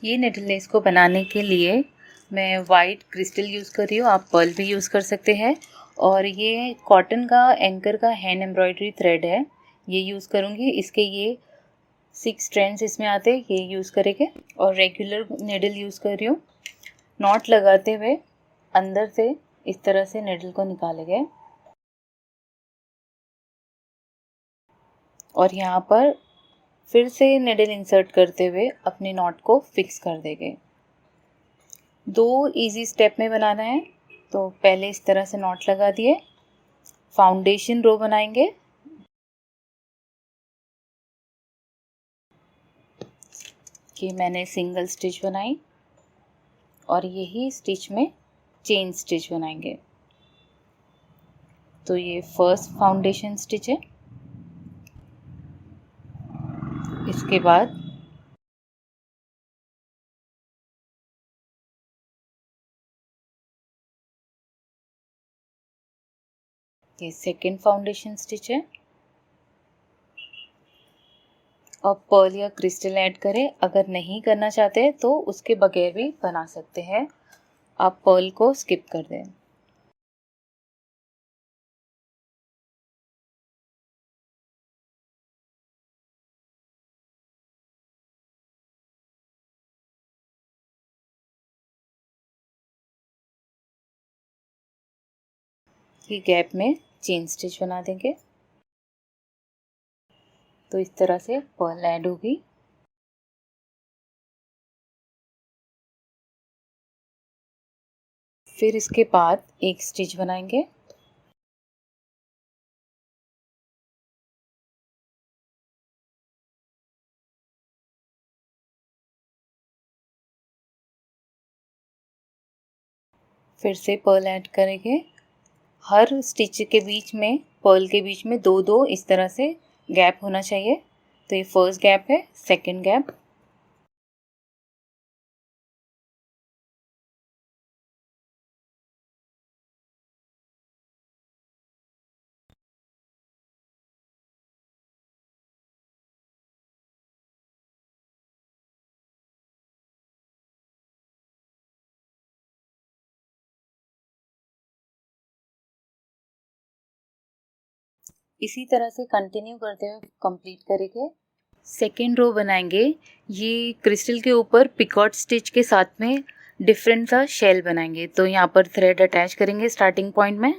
ये needle less को बनाने के लिए मैं वाइट क्रिस्टल यूज़ कर रही हूँ, आप पर्ल भी यूज़ कर सकते हैं। और ये कॉटन का एंकर का हैंड एम्ब्रॉयडरी थ्रेड है, ये यूज़ करूँगी। इसके ये 6 स्ट्रैंड्स इसमें आते हैं, ये यूज़ करेंगे। और रेगुलर निडल यूज़ कर रही हूँ। नॉट लगाते हुए अंदर से इस तरह से निडल को निकालेंगे और यहाँ पर फिर से निडल इंसर्ट करते हुए अपने नॉट को फिक्स कर देंगे। 2 इजी स्टेप में बनाना है। तो पहले इस तरह से नॉट लगा दिए, फाउंडेशन रो बनाएंगे। कि मैंने सिंगल स्टिच बनाई और यही स्टिच में चेन स्टिच बनाएंगे। तो ये फर्स्ट फाउंडेशन स्टिच है। इसके बाद ये सेकेंड फाउंडेशन स्टिच है। और पर्ल या क्रिस्टल ऐड करें, अगर नहीं करना चाहते तो उसके बगैर भी बना सकते हैं, आप पर्ल को स्किप कर दें। ये गैप में चेन स्टिच बना देंगे। तो इस तरह से पर्ल ऐड होगी। फिर इसके बाद एक स्टिच बनाएंगे। फिर से पर्ल ऐड करेंगे। हर स्टिच के बीच में, पर्ल के बीच में 2-2 इस तरह से गैप होना चाहिए। तो ये फर्स्ट गैप है, सेकंड गैप। इसी तरह से कंटिन्यू करते हुए कंप्लीट करेंगे। सेकेंड रो बनाएंगे। ये क्रिस्टल के ऊपर पिकॉट स्टिच के साथ में डिफरेंट सा शेल बनाएंगे। तो यहाँ पर थ्रेड अटैच करेंगे स्टार्टिंग पॉइंट में।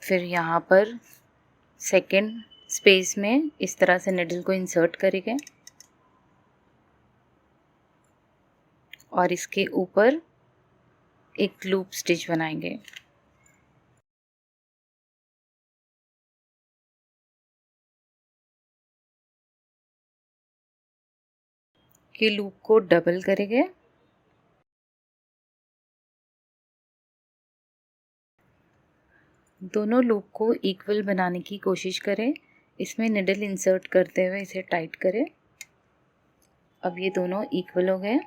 फिर यहाँ पर सेकेंड स्पेस में इस तरह से निडल को इंसर्ट करेंगे और इसके ऊपर एक लूप स्टिच बनाएंगे। कि लूप को डबल करेंगे। दोनों लूप को इक्वल बनाने की कोशिश करें। इसमें निडल इंसर्ट करते हुए इसे टाइट करें। अब ये दोनों इक्वल हो गए।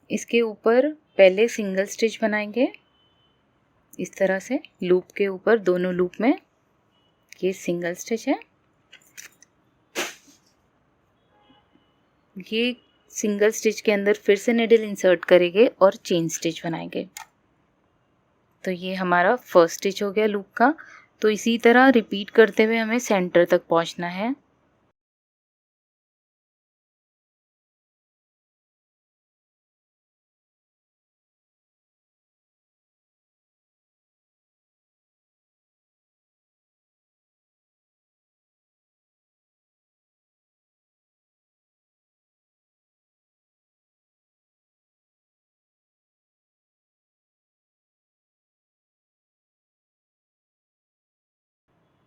इसके ऊपर पहले सिंगल स्टिच बनाएंगे इस तरह से, लूप के ऊपर दोनों लूप में ये सिंगल स्टिच है। ये सिंगल स्टिच के अंदर फिर से निडल इंसर्ट करेंगे और चेन स्टिच बनाएंगे। तो ये हमारा फर्स्ट स्टिच हो गया लूप का। तो इसी तरह रिपीट करते हुए हमें सेंटर तक पहुंचना है।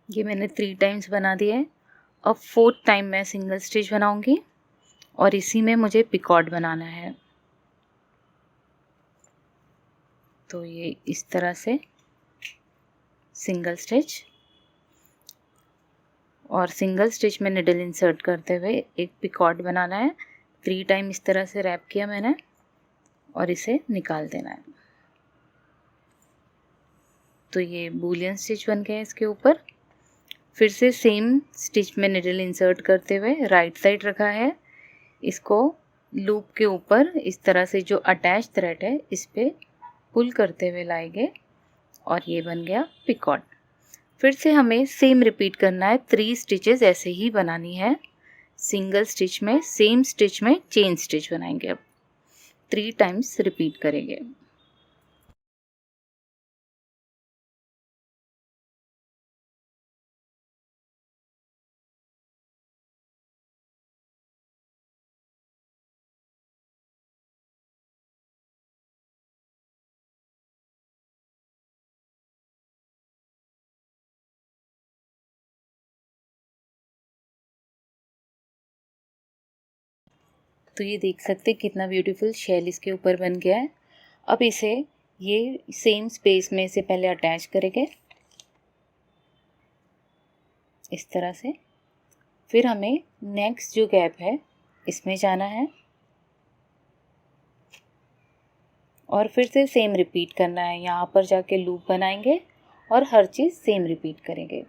ये मैंने 3 टाइम्स बना दिया है। अब 4th टाइम मैं सिंगल स्टिच बनाऊंगी और इसी में मुझे पिकॉट बनाना है। तो ये इस तरह से सिंगल स्टिच और सिंगल स्टिच में निडल इंसर्ट करते हुए एक पिकॉट बनाना है। 3 टाइम इस तरह से रैप किया मैंने और इसे निकाल देना है। तो ये बूलियन स्टिच बन गया इसके ऊपर। फिर से सेम स्टिच में निडल इंसर्ट करते हुए राइट साइड रखा है, इसको लूप के ऊपर इस तरह से जो अटैच थ्रेड है इस पे पुल करते हुए लाएंगे और ये बन गया पिकॉट। फिर से हमें सेम रिपीट करना है, 3 स्टिचेस ऐसे ही बनानी है। सिंगल स्टिच में सेम स्टिच में चेन स्टिच बनाएंगे। अब 3 टाइम्स रिपीट करेंगे। तो ये देख सकते हैं कितना ब्यूटीफुल शेल इसके ऊपर बन गया है। अब इसे ये सेम स्पेस में से पहले अटैच करेंगे इस तरह से। फिर हमें नेक्स्ट जो गैप है इसमें जाना है और फिर से सेम रिपीट करना है। यहाँ पर जाके लूप बनाएंगे और हर चीज़ सेम रिपीट करेंगे।